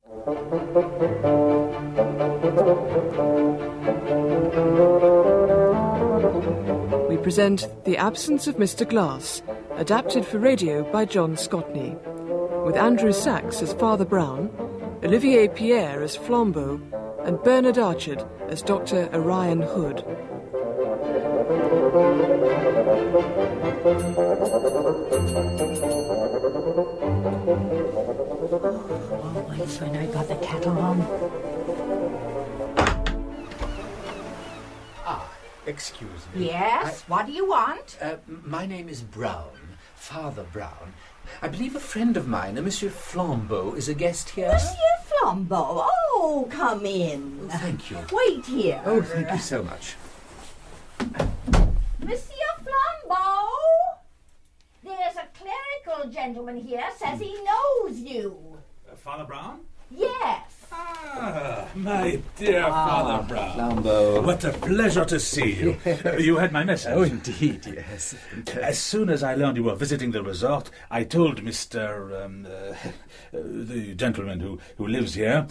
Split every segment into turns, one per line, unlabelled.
We present The Absence of Mr. Glass, adapted for radio by John Scotney, with Andrew Sachs as Father Brown, Olivier Pierre as Flambeau, and Bernard Archard as Dr. Orion Hood.
Always when I got the kettle on.
Excuse me.
Yes, what do you want?
My name is Brown, Father Brown. I believe a friend of mine, a Monsieur Flambeau, is a guest here.
Monsieur Flambeau? Oh, come in.
Oh, thank you.
Wait here.
Oh, thank you so much.
Monsieur Flambeau? There's a clerical gentleman here, says he knows you.
Father Brown?
Yes.
Ah, my dear Father Brown.
Flambeau.
What a pleasure to see you. You had my message.
Oh, indeed, yes.
As soon as I learned you were visiting the resort, I told Mr. The gentleman who lives here,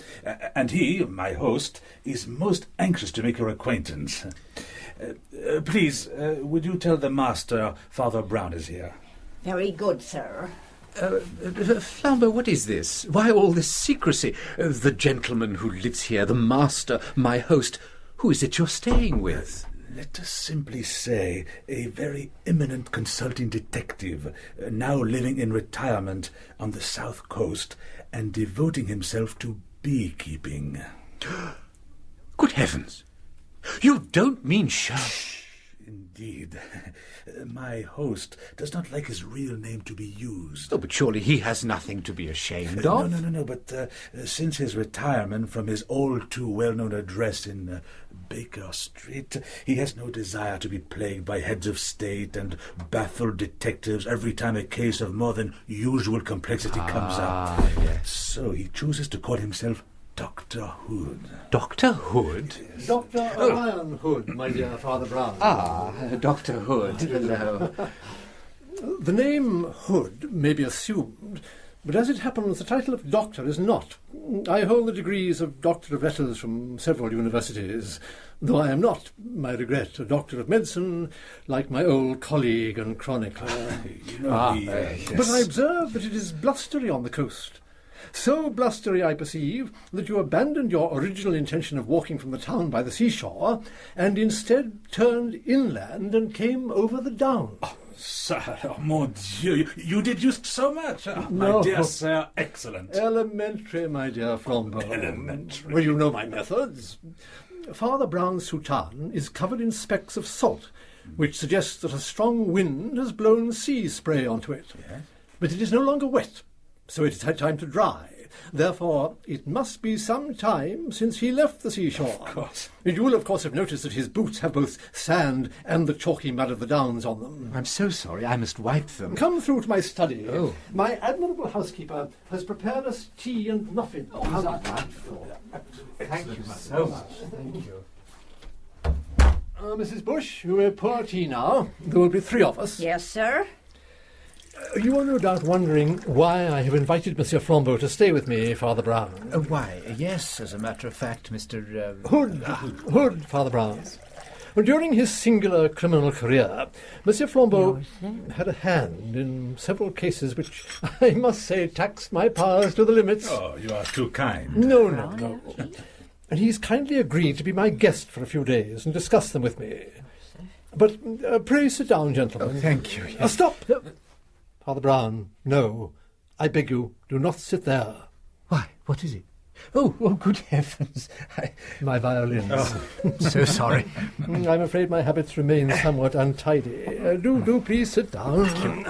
and he, my host, is most anxious to make your acquaintance. Please, would you tell the master Father Brown is here?
Very good, sir.
Flambeau, what is this? Why all this secrecy? The gentleman who lives here, the master, my host. Who is it you're staying with?
Let us simply say a very eminent consulting detective, now living in retirement on the south coast and devoting himself to beekeeping.
Good heavens! You don't mean Shh.
Indeed. My host does not like his real name to be used.
Oh, but surely he has nothing to be ashamed of.
No. But since his retirement from his all too well-known address in Baker Street, he has no desire to be plagued by heads of state and baffled detectives every time a case of more than usual complexity comes up.
Yes.
So he chooses to call himself Dr. Hood.
Dr. Hood?
Yes.
Dr. Orion Hood, my dear Father Brown.
Dr. Hood. Hello.
The name Hood may be assumed, but as it happens, the title of doctor is not. I hold the degrees of Doctor of Letters from several universities, though I am not, my regret, a Doctor of Medicine, like my old colleague and chronicler.
Yes.
But I observe that it is blustery on the coast. So blustery, I perceive, that you abandoned your original intention of walking from the town by the seashore, and instead turned inland and came over the downs.
Sir, mon Dieu, you deduced so much.
No.
My dear sir, excellent.
Elementary, my dear Flambeau.
Elementary.
Well, you know my methods. Father Brown's soutane is covered in specks of salt, which suggests that a strong wind has blown sea spray onto it.
Yes.
But it is no longer wet, so it has had time to dry. Therefore, it must be some time since he left the seashore.
Of course.
You will, of course, have noticed that his boots have both sand and the chalky mud of the downs on them.
I'm so sorry, I must wipe them.
Come through to my study.
Oh.
My admirable housekeeper has prepared us tea and muffins.
Oh, how delightful. Thank you so much. Thank you.
Mrs. Bush, you may pour tea now. There will be three of us.
Yes, sir.
You are no doubt wondering why I have invited Monsieur Flambeau to stay with me, Father Brown.
Why, yes, as a matter of fact, Mr.
Hood, Father Brown. During his singular criminal career, Monsieur Flambeau had a hand in several cases which, I must say, taxed my powers to the limits.
Oh, you are too kind.
No. And he's kindly agreed to be my guest for a few days and discuss them with me. But pray sit down, gentlemen.
Oh, thank you. Yes.
Stop! Father Brown, no. I beg you, do not sit there.
Why, what is it? Oh, good heavens.
My violins.
So sorry.
I'm afraid my habits remain somewhat untidy. Do please sit down.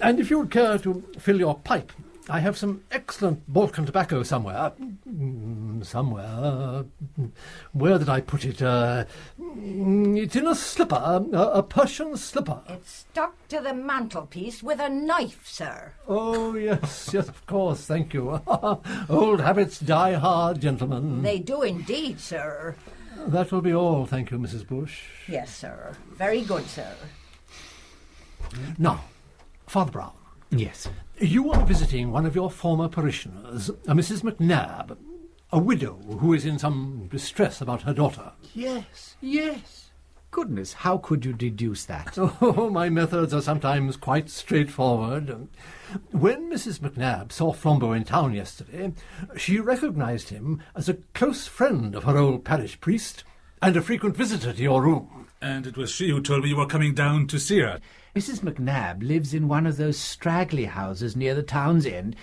And if you would care to fill your pipe, I have some excellent Balkan tobacco somewhere. Where did I put it? It's in a slipper, a Persian slipper.
It's stuck to the mantelpiece with a knife, sir.
Oh, yes, of course, thank you. Old habits die hard, gentlemen.
They do indeed, sir.
That will be all, thank you, Mrs. Bush.
Yes, sir. Very good, sir.
Now, Father Brown,
Yes.
You are visiting one of your former parishioners, a Mrs. McNabb, a widow who is in some distress about her daughter.
Yes, yes. Goodness, how could you deduce that?
Oh, my methods are sometimes quite straightforward. When Mrs. McNabb saw Flambeau in town yesterday, she recognised him as a close friend of her old parish priest and a frequent visitor to your room.
And it was she who told me you were coming down to see her.
Mrs. McNabb lives in one of those straggly houses near the town's end.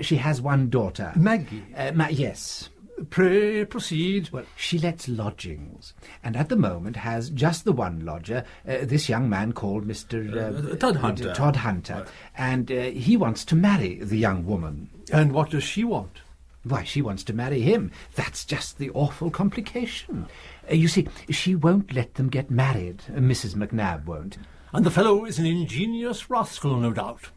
She has one daughter.
Maggie?
Yes.
Pray proceed.
Well, she lets lodgings, and at the moment has just the one lodger, this young man called Mr.
Todd Hunter.
Todd Hunter, and he wants to marry the young woman.
And what does she want?
Why, she wants to marry him. That's just the awful complication. You see, she won't let them get married. Mrs. McNabb won't.
And the fellow is an ingenious rascal, no doubt.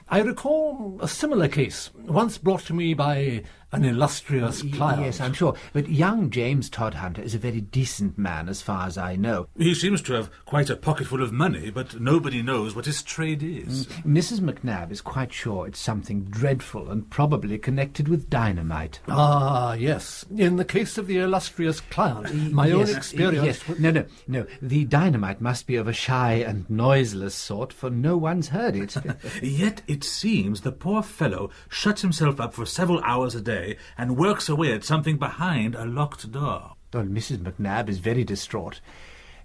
I recall a similar case, once brought to me by an illustrious client.
Yes, I'm sure. But young James Todd Hunter is a very decent man, as far as I know.
He seems to have quite a pocketful of money, but nobody knows what his trade is.
Mrs. McNabb is quite sure it's something dreadful and probably connected with dynamite.
Ah, yes. In the case of the illustrious client, my own experience...
Yes. No. The dynamite must be of a shy and noiseless sort, for no one's heard it.
Yet it seems the poor fellow shuts himself up for several hours a day and works away at something behind a locked door.
Well, Mrs. McNabb is very distraught.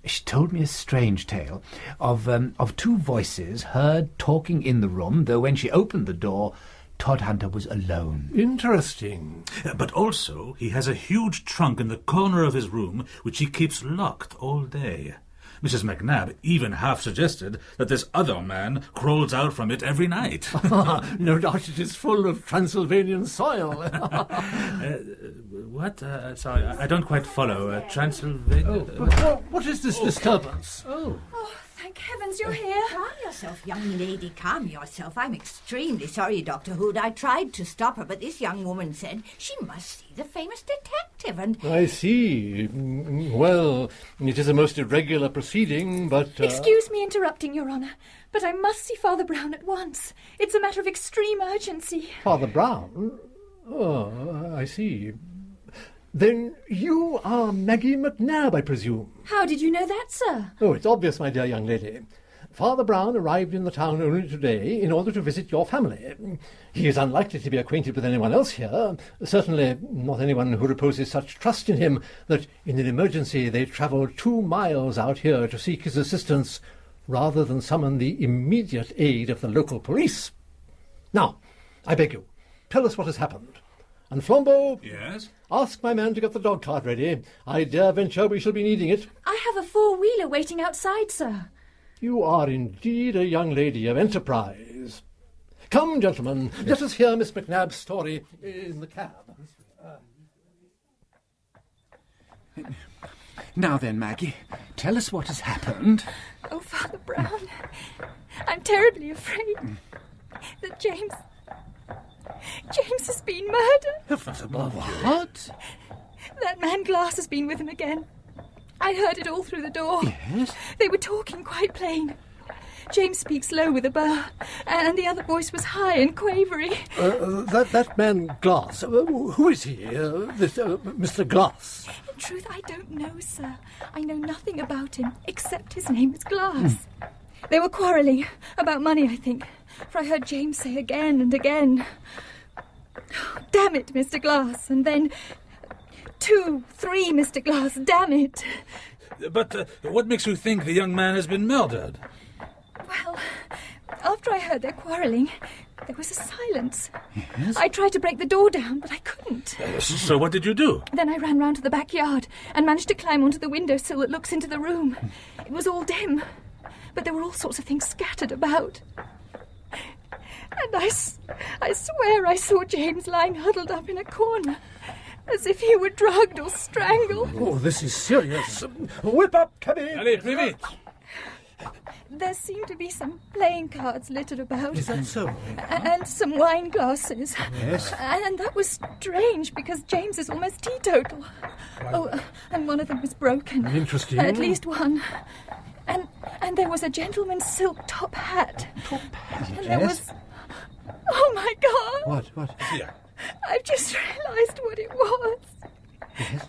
She told me a strange tale of two voices heard talking in the room, though when she opened the door, Todd Hunter was alone.
Interesting.
But also he has a huge trunk in the corner of his room which he keeps locked all day. Mrs. McNabb even half suggested that this other man crawls out from it every night.
No doubt it is full of Transylvanian soil.
What? Sorry, I don't quite follow. Transylvania...
But what is this disturbance?
Oh, thank heavens you're here.
Calm yourself, young lady, calm yourself. I'm extremely sorry, Dr. Hood. I tried to stop her, but this young woman said she must see the famous detective, and...
I see. Well, it is a most irregular proceeding, but...
Excuse me interrupting, Your Honour, but I must see Father Brown at once. It's a matter of extreme urgency.
Father Brown? Oh, I see. Then you are Maggie McNabb, I presume?
How did you know that, sir?
Oh, it's obvious, my dear young lady. Father Brown arrived in the town only today in order to visit your family. He is unlikely to be acquainted with anyone else here, certainly not anyone who reposes such trust in him that in an emergency they travel 2 miles out here to seek his assistance rather than summon the immediate aid of the local police. Now, I beg you, tell us what has happened. And Flambeau...
Yes?
Ask my man to get the dog cart ready. I dare venture we shall be needing it.
I have a 4-wheeler waiting outside, sir.
You are indeed a young lady of enterprise. Come, gentlemen, let us hear Miss McNabb's story in the cab.
Now then, Maggie, tell us what has happened.
Oh, Father Brown, I'm terribly afraid that James has been murdered.
What?
That man Glass has been with him again. I heard it all through the door.
Yes?
They were talking quite plain. James speaks low with a burr, and the other voice was high and quavery.
That man Glass, who is he? This Mr. Glass?
In truth, I don't know, sir. I know nothing about him, except his name is Glass. They were quarrelling about money, I think, for I heard James say again and again, "Damn it, Mr. Glass," and then 2, 3, Mr. Glass, damn it.
But what makes you think the young man has been murdered?
Well, after I heard their quarrelling, there was a silence.
Yes?
I tried to break the door down, but I couldn't.
So what did you do?
Then I ran round to the backyard and managed to climb onto the windowsill that looks into the room. It was all dim, but there were all sorts of things scattered about. And I swear I saw James lying huddled up in a corner, as if he were drugged or strangled.
Oh, this is serious. Whip up, cabby!
Allez, plus vite!
There seemed to be some playing cards littered about.
Is that so?
And some wine glasses.
Yes.
And that was strange, because James is almost teetotal. Oh, and one of them was broken.
Interesting.
At least one. And there was a gentleman's silk top hat.
Top hat?
And there was... Oh, my God!
What?
Here.
I've just realised what it was.
Yes?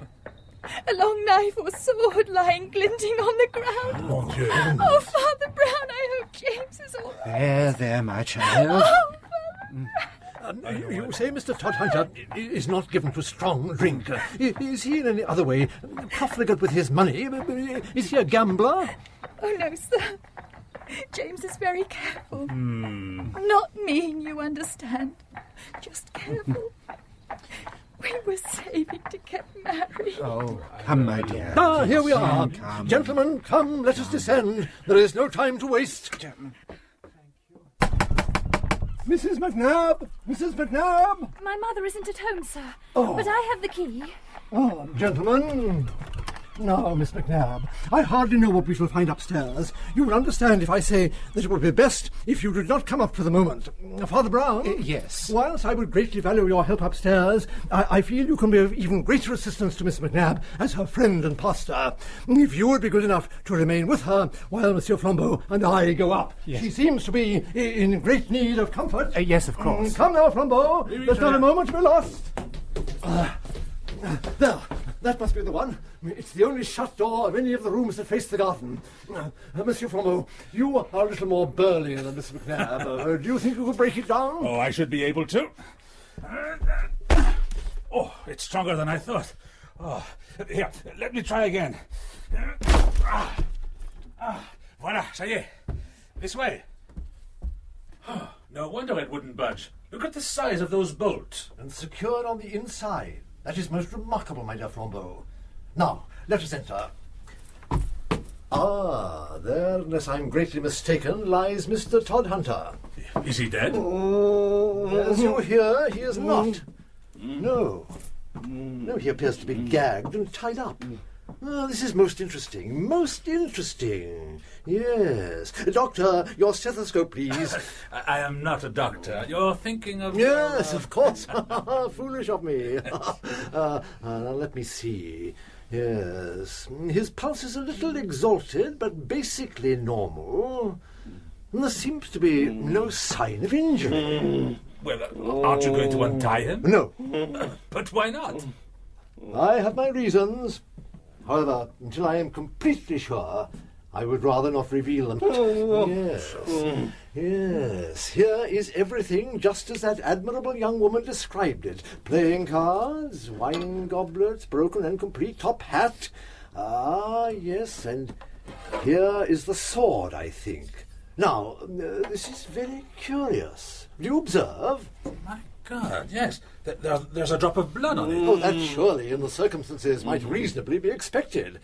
A long knife or sword lying glinting on the ground.
Mon Dieu.
Oh, Father Brown, I hope James is all right.
There, my child.
Oh,
You say Mr. Todhunter is not given to strong drink. Is he in any other way profligate with his money? Is he a gambler?
Oh, no, sir. James is very careful. Not mean, you understand. Just careful. We were saving to get married.
Oh,
Come, my dear.
here we are.
Come.
Gentlemen, come, let us descend. There is no time to waste. Mrs. McNabb! Mrs. McNabb!
My mother isn't at home, sir.
Oh.
But I have the key.
Oh, gentlemen. Now, Miss McNabb, I hardly know what we shall find upstairs. You will understand if I say that it would be best if you did not come up for the moment. Father Brown?
Yes.
Whilst I would greatly value your help upstairs, I feel you can be of even greater assistance to Miss McNabb as her friend and pastor. If you would be good enough to remain with her while Monsieur Flambeau and I go up.
Yes.
She seems to be in great need of comfort.
Yes, of course.
Come now, Flambeau. There's not a moment to be lost. There. That must be the one. It's the only shut door of any of the rooms that face the garden. Monsieur Flambeau, you are a little more burly than Miss McNabb. Do you think you could break it down?
Oh, I should be able to. Oh, it's stronger than I thought. Oh, here, let me try again. Voilà, ça y est. This way. No wonder it wouldn't budge. Look at the size of those bolts.
And secured on the inside. That is most remarkable, my dear Flambeau. Now, let us enter. There, unless I'm greatly mistaken, lies Mr. Todhunter.
Is he dead?
As you hear, he is not. No, he appears to be gagged and tied up. This is most interesting. Most interesting. Yes. Doctor, your stethoscope, please.
I am not a doctor. You're thinking of...
Yes, of course. Foolish of me. Now, let me see. Yes. His pulse is a little exalted, but basically normal. There seems to be no sign of injury.
Well, aren't you going to untie him?
No.
But why not?
I have my reasons. However, until I am completely sure, I would rather not reveal them. Yes. Here is everything just as that admirable young woman described it. Playing cards, wine goblets, broken and complete top hat. Yes, and here is the sword, I think. Now, this is very curious. Do you observe?
My God, yes. There's a drop of blood on it.
Oh, that surely, in the circumstances, might reasonably be expected.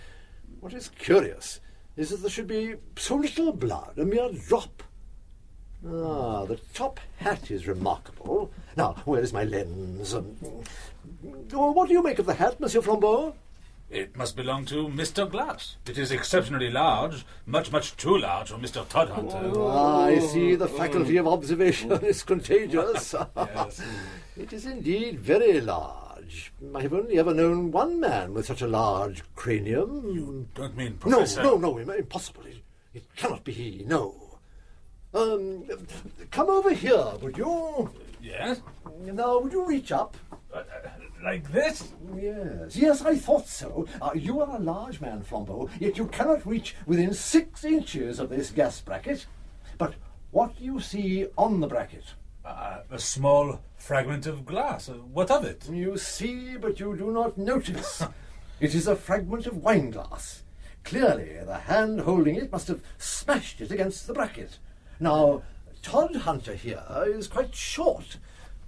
What is curious is that there should be so little blood, a mere drop. The top hat is remarkable. Now, where is my lens? What do you make of the hat, Monsieur Flambeau?
It must belong to Mr. Glass. It is exceptionally large, much, much too large for Mr. Todhunter.
I see the faculty of observation is contagious.
Yes.
It is indeed very large. I have only ever known one man with such a large cranium.
You don't mean Professor...
No, impossible. It cannot be he, no. Come over here, would you?
Yes?
Now, would you reach up?
Like this?
Yes, I thought so. You are a large man, Flambeau, yet you cannot reach within 6 inches of this gas bracket. But what do you see on the bracket?
A small fragment of glass. What of it?
You see, but you do not notice. It is a fragment of wine glass. Clearly, the hand holding it must have smashed it against the bracket. Now, Todhunter here is quite short,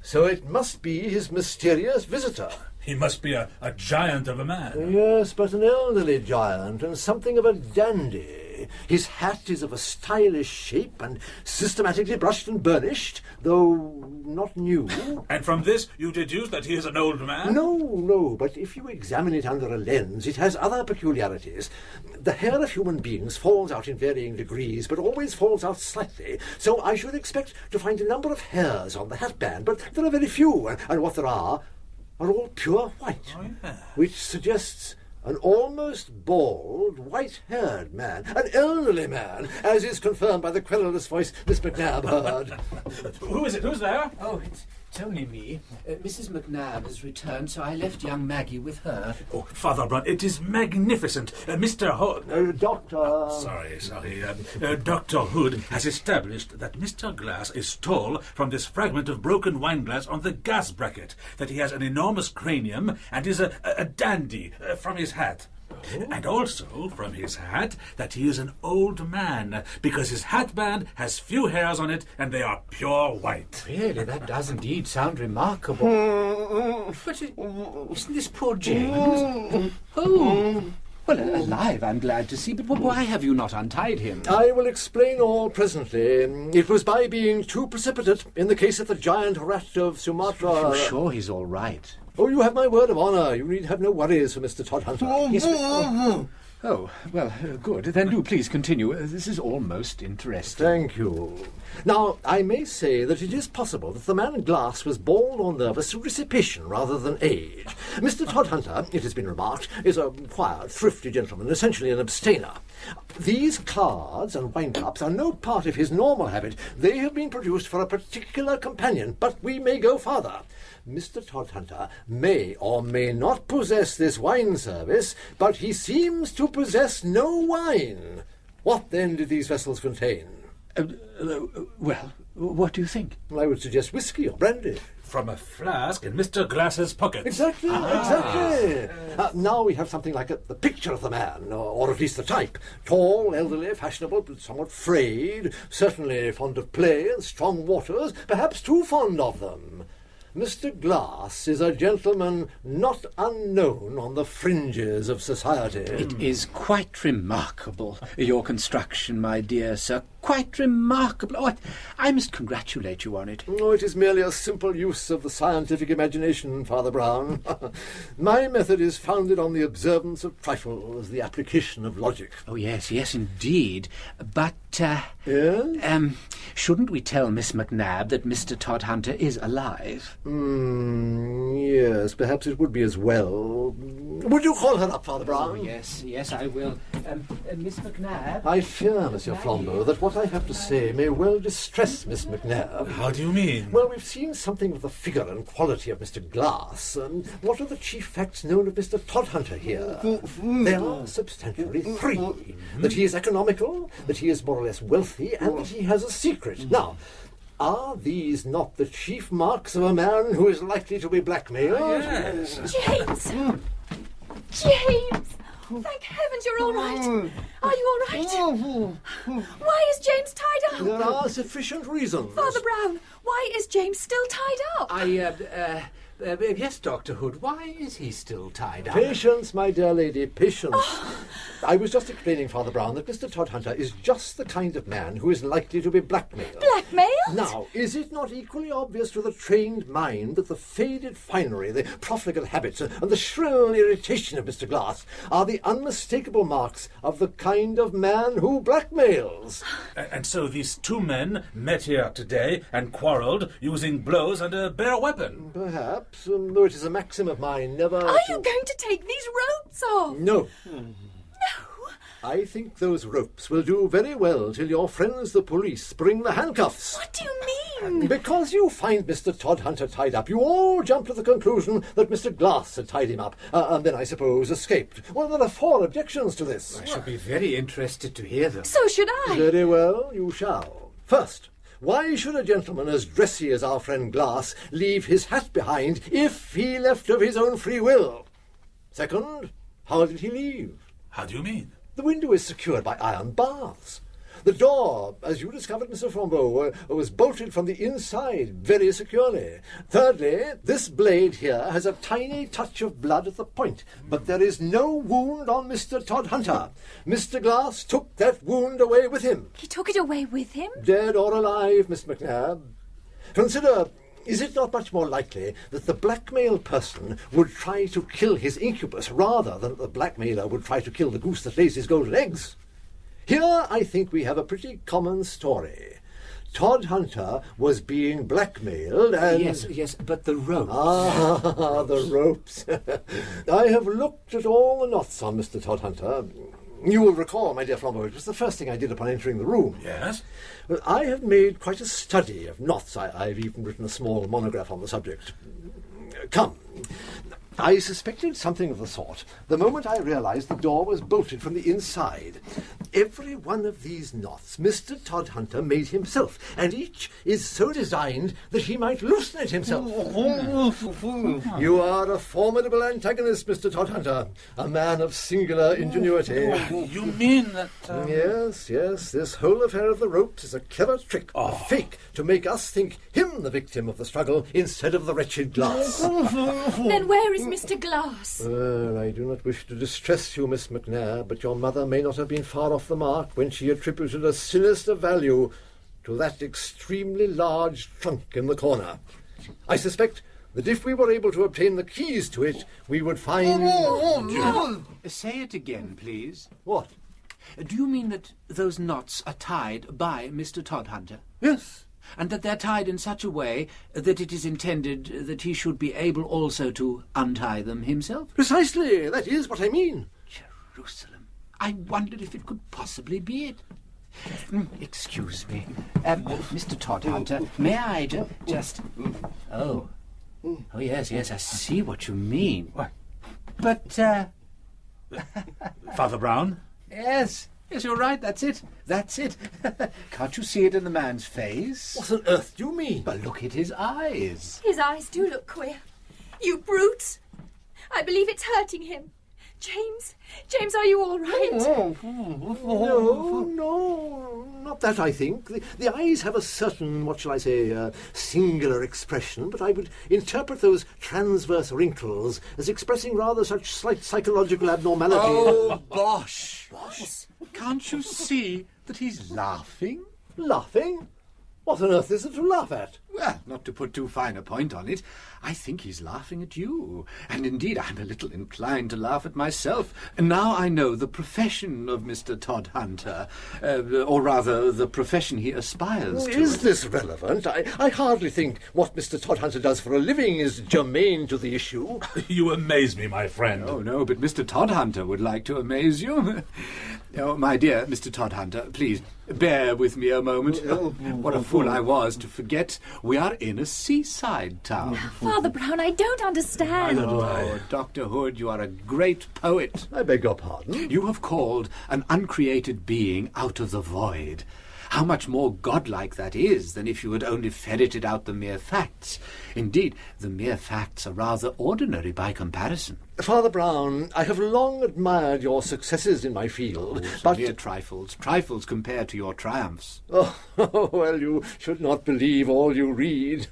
so it must be his mysterious visitor.
He must be a giant of a man.
Yes, but an elderly giant and something of a dandy. His hat is of a stylish shape and systematically brushed and burnished, though not new.
And from this you deduce that he is an old man?
No, but if you examine it under a lens, it has other peculiarities. The hair of human beings falls out in varying degrees, but always falls out slightly, so I should expect to find a number of hairs on the hatband, but there are very few, and what there are all pure white, which suggests An almost bald, white-haired man, an elderly man, as is confirmed by the querulous voice Miss McNabb heard.
Who is it? Who's there?
Oh, it's only me. Mrs. McNabb has returned, so I left young Maggie with her.
Oh, Father Brown, it is magnificent. Mr. Hood...
Doctor...
Sorry. Dr. Hood has established that Mr. Glass is tall from this fragment of broken wine glass on the gas bracket, that he has an enormous cranium, and is a dandy from his hat. And also, from his hat, that he is an old man, because his hatband has few hairs on it, and they are pure white.
Really, that does indeed sound remarkable. But isn't this poor James? Oh, well, alive, I'm glad to see, but why have you not untied him?
I will explain all presently. It was by being too precipitate in the case of the giant rat of Sumatra.
I'm sure he's all right.
Oh, you have my word of honour. You need have no worries for Mr. Todhunter.
Yes, oh, well, good. Then do please continue. This is all most interesting.
Thank you. Now, I may say that it is possible that the man Glass was bald or nervous through dissipation rather than age. Mr. Todhunter, it has been remarked, is a quiet, thrifty gentleman, essentially an abstainer. These cards and wine cups are no part of his normal habit. They have been produced for a particular companion, but we may go farther. Mr. Todhunter may or may not possess this wine service, but he seems to possess no wine. What then did these vessels contain?
Well, what do you think?
I would suggest whiskey or brandy.
From a flask in Mr. Glass's pocket.
Exactly. Now we have something like the picture of the man, or at least the type. Tall, elderly, fashionable, but somewhat frayed, certainly fond of play and strong waters, perhaps too fond of them. Mr. Glass is a gentleman not unknown on the fringes of society.
It is quite remarkable, your construction, my dear sir. Quite remarkable. Oh, I must congratulate you on it.
Oh, it is merely a simple use of the scientific imagination, Father Brown. My method is founded on the observance of trifles, the application of logic.
Oh, yes, indeed. But,
Yes?
Shouldn't we tell Miss McNabb that Mr. Todhunter is alive?
Yes, perhaps it would be as well. Would you call her up, Father Brown?
Oh, yes, I will. Miss McNabb?
I fear, Monsieur Flambeau, that what I have to say may well distress Miss McNabb.
How do you mean?
Well, we've seen something of the figure and quality of Mr. Glass. What are the chief facts known of Mr. Todhunter here? They are substantially three. That he is economical, that he is more or less wealthy, and that he has a secret. Now, are these not the chief marks of a man who is likely to be blackmailed?
Yes.
James! James! Thank heavens you're all right. Are you all right? Why is James tied up?
There are sufficient reasons.
Father Brown, why is James still tied up?
Yes, Dr. Hood, why is he still tied up?
Patience, my dear lady, patience. I was just explaining, Father Brown, that Mr. Todhunter is just the kind of man who is likely to be blackmailed.
Blackmailed?
Now, is it not equally obvious to the trained mind that the faded finery, the profligate habits, and the shrill irritation of Mr. Glass are the unmistakable marks of the kind of man who blackmails?
And so these two men met here today and quarrelled using blows and a bare weapon.
Perhaps, though it is a maxim of mine never
Are you going to take these ropes off?
No.
No.
I think those ropes will do very well till your friends the police bring the handcuffs.
What do you mean?
Because you find Mr. Todhunter tied up, you all jump to the conclusion that Mr. Glass had tied him up, and then, I suppose, escaped. Well, there are 4 objections to this.
I shall be very interested to hear them.
So should I.
Very well, you shall. First, why should a gentleman as dressy as our friend Glass leave his hat behind if he left of his own free will? Second, how did he leave?
How do you mean?
The window is secured by iron bars. The door, as you discovered, Mr. Flambeau, was bolted from the inside very securely. Thirdly, this blade here has a tiny touch of blood at the point, but there is no wound on Mr. Todhunter. Mr. Glass took that wound away with him.
He took it away with him?
Dead or alive, Miss McNabb. Consider, is it not much more likely that the blackmailed person would try to kill his incubus rather than that the blackmailer would try to kill the goose that lays his golden eggs? Here I think we have a pretty common story. Todhunter was being blackmailed and...
Yes, but the ropes.
Ah, the ropes. I have looked at all the knots on Mr. Todhunter. You will recall, my dear Flambeau, it was the first thing I did upon entering the room.
Yes?
Well, I have made quite a study of knots. I've even written a small monograph on the subject. Come. I suspected something of the sort the moment I realised the door was bolted from the inside. Every one of these knots Mr. Todhunter made himself, and each is so designed that he might loosen it himself. You are a formidable antagonist, Mr. Todhunter, a man of singular ingenuity.
You mean that...
Yes, this whole affair of the ropes is a clever trick, a fake, to make us think him the victim of the struggle instead of the wretched Glass.
Then where is Mr. Glass?
Well, I do not wish to distress you, Miss McNair, but your mother may not have been far off the mark when she attributed a sinister value to that extremely large trunk in the corner. I suspect that if we were able to obtain the keys to it, we would find...
Say it again, please.
What?
Do you mean that those knots are tied by Mr. Todhunter?
Yes.
And that they're tied in such a way that it is intended that he should be able also to untie them himself?
Precisely. That is what I mean.
Jerusalem. I wondered if it could possibly be it. Excuse me. Mr. Todhunter, may I just... Oh, yes, I see what you mean.
What?
But,
Father Brown?
Yes, you're right, that's it. Can't you see it in the man's face?
What on earth do you mean?
But look at his eyes.
His eyes do look queer. You brutes! I believe it's hurting him. James, are you all right?
No, not that, I think. The eyes have a certain, what shall I say, singular expression, but I would interpret those transverse wrinkles as expressing rather such slight psychological abnormality.
Oh, bosh! Can't you see that he's laughing?
Laughing? What on earth is there to laugh at?
Well, not to put too fine a point on it, I think he's laughing at you. And indeed, I'm a little inclined to laugh at myself. Now I know the profession of Mr. Todhunter, or rather, the profession he aspires to.
Is this relevant? I hardly think what Mr. Todhunter does for a living is germane to the issue.
You amaze me, my friend.
Oh, no, but Mr. Todhunter would like to amaze you. Oh, my dear Mr. Todhunter, please, bear with me a moment. What a fool I was to forget we are in a seaside town.
Father Brown, I don't understand.
Oh, Dr. Hood, you are a great poet.
I beg your pardon?
You have called an uncreated being out of the void. How much more godlike that is than if you had only ferreted out the mere facts. Indeed, the mere facts are rather ordinary by comparison.
Father Brown, I have long admired your successes in my field, but...
Mere trifles compared to your triumphs.
Oh, well, you should not believe all you read.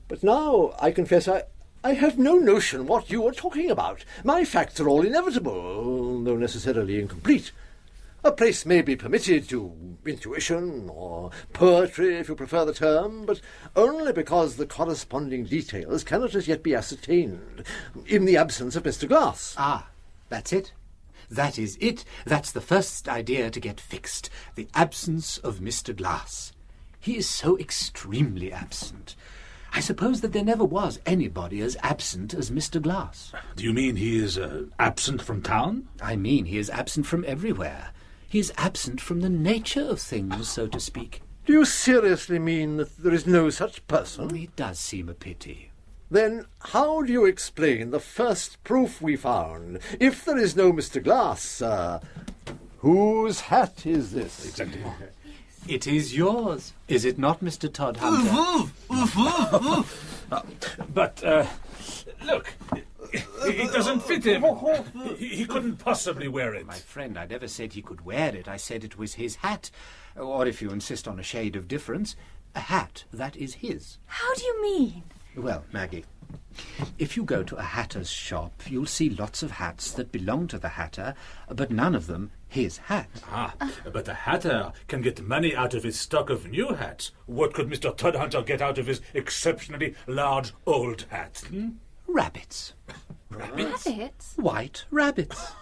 But now, I confess, I have no notion what you are talking about. My facts are all inevitable, though necessarily incomplete. A place may be permitted to intuition, or poetry, if you prefer the term, but only because the corresponding details cannot as yet be ascertained, in the absence of Mr. Glass.
Ah, that's it. That is it. That's the first idea to get fixed. The absence of Mr. Glass. He is so extremely absent. I suppose that there never was anybody as absent as Mr. Glass.
Do you mean he is absent from town?
I mean he is absent from everywhere. He is absent from the nature of things, so to speak.
Do you seriously mean that there is no such person?
It does seem a pity.
Then how do you explain the first proof we found? If there is no Mr. Glass, whose hat is this?
Exactly.
It is yours, is it not, Mr. Todhunter?
But, look, it doesn't fit him. He couldn't possibly wear it.
My friend, I never said he could wear it. I said it was his hat. Or, if you insist on a shade of difference, a hat that is his.
How do you mean?
Well, Maggie, if you go to a hatter's shop, you'll see lots of hats that belong to the hatter, but none of them his hat.
But the hatter can get money out of his stock of new hats. What could Mr. Todhunter get out of his exceptionally large old hat?
Rabbits.
Rabbits?
White rabbits.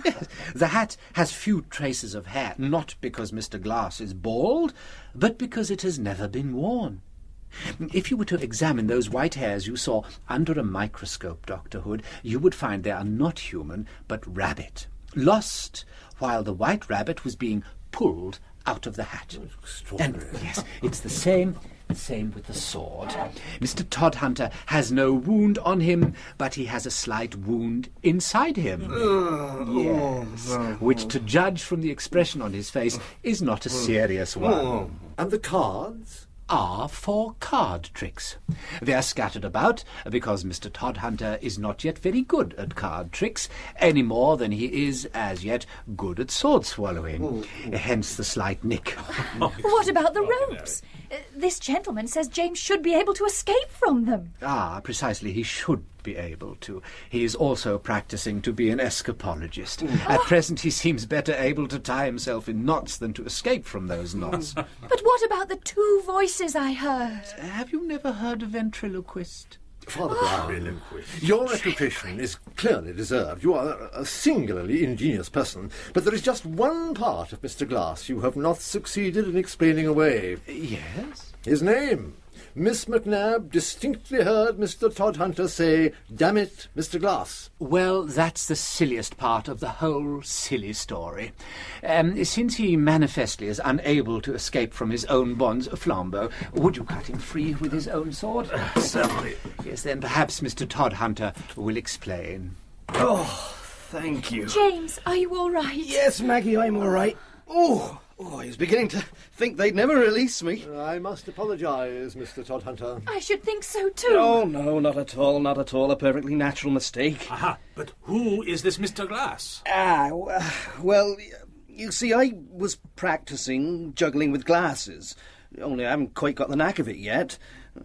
Yes. The hat has few traces of hair, not because Mr. Glass is bald, but because it has never been worn. If you were to examine those white hairs you saw under a microscope, Dr. Hood, you would find they are not human, but rabbit, lost while the white rabbit was being pulled out of the hat. And yes, it's the same with the sword. Mr. Todhunter has no wound on him, but he has a slight wound inside him. Yes, which, to judge from the expression on his face, is not a serious one.
And the cards?
Are for card tricks. They are scattered about because Mr. Todhunter is not yet very good at card tricks, any more than he is, as yet, good at sword swallowing. Hence the slight nick.
What about the ropes? This gentleman says James should be able to escape from them.
Ah, precisely, he should be able to. He is also practising to be an escapologist. At present he seems better able to tie himself in knots than to escape from those knots.
But what about the two voices I heard?
Have you never heard a ventriloquist?
Father Brown, your reputation is clearly deserved. You are a singularly ingenious person, but there is just one part of Mr. Glass you have not succeeded in explaining away.
Yes?
His name. Miss McNabb distinctly heard Mr. Todhunter say, "Damn it, Mr. Glass."
Well, that's the silliest part of the whole silly story. Since he manifestly is unable to escape from his own bonds, Flambeau, would you cut him free with his own sword?
Certainly.
Yes, then perhaps Mr. Todhunter will explain.
Oh, thank you.
James, are you all right?
Yes, Maggie, I'm all right. Oh, I was beginning to think they'd never release me.
I must apologise, Mr. Todhunter.
I should think so too.
Oh, no, not at all, not at all. A perfectly natural mistake.
Aha, but who is this Mr. Glass?
Well, you see, I was practising juggling with glasses. Only I haven't quite got the knack of it yet.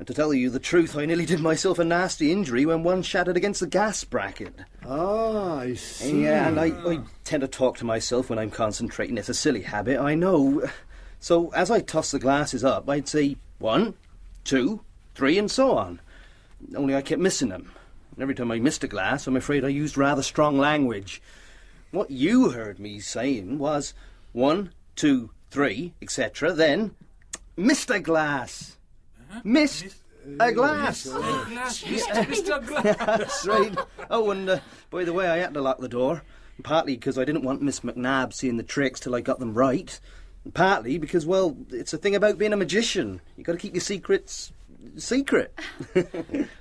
To tell you the truth, I nearly did myself a nasty injury when one shattered against the gas bracket.
Ah, I see.
Yeah, and I tend to talk to myself when I'm concentrating. It's a silly habit, I know. So as I toss the glasses up, I'd say 1, 2, 3, and so on. Only I kept missing them. And every time I missed a glass, I'm afraid I used rather strong language. What you heard me saying was 1, 2, 3, etc. Then, Mr. Glass. Missed a glass.
Mr. Glass.
That's right. Oh, and by the way, I had to lock the door. Partly because I didn't want Miss McNabb seeing the tricks till I got them right. And partly because, well, it's a thing about being a magician. You got to keep your secrets secret.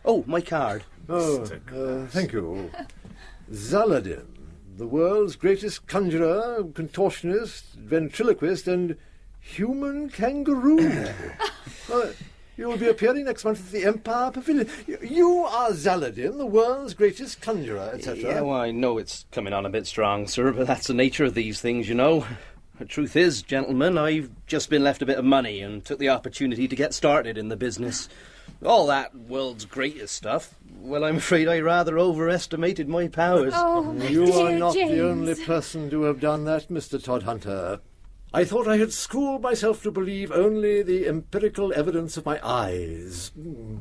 Oh, my card.
Oh, thank you. Zaladin, the world's greatest conjurer, contortionist, ventriloquist, and human kangaroo. You will be appearing next month at the Empire Pavilion. You are Zaladin, the world's greatest conjurer, etc.
Yeah, well, I know it's coming on a bit strong, sir, but that's the nature of these things, you know. The truth is, gentlemen, I've just been left a bit of money and took the opportunity to get started in the business. All that world's greatest stuff, well, I'm afraid I rather overestimated my powers.
Oh, my
You
dear
are not
James.
the only person to have done that, Mr. Todhunter. I thought I had schooled myself to believe only the empirical evidence of my eyes,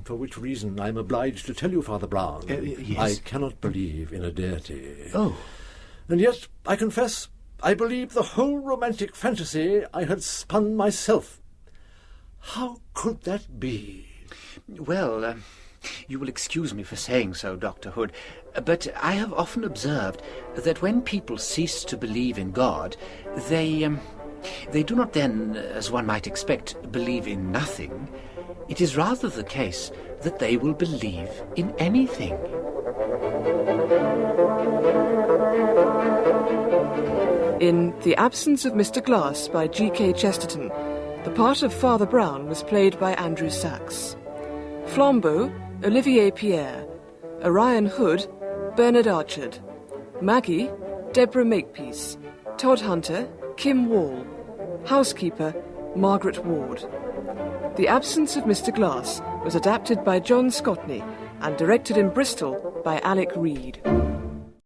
for which reason I am obliged to tell you, Father Brown,
yes.
I cannot believe in a deity.
Oh.
And yet, I confess, I believed the whole romantic fantasy I had spun myself. How could that be?
Well, you will excuse me for saying so, Dr. Hood, but I have often observed that when people cease to believe in God, they do not then, as one might expect, believe in nothing. It is rather the case that they will believe in anything.
In The Absence of Mr. Glass by G.K. Chesterton, the part of Father Brown was played by Andrew Sachs. Flambeau, Olivier Pierre. Orion Hood, Bernard Archard. Maggie, Deborah Makepeace. Todhunter, Kim Wall. Housekeeper, Margaret Ward. The Absence of Mr. Glass was adapted by John Scotney and directed in Bristol by Alec Reed.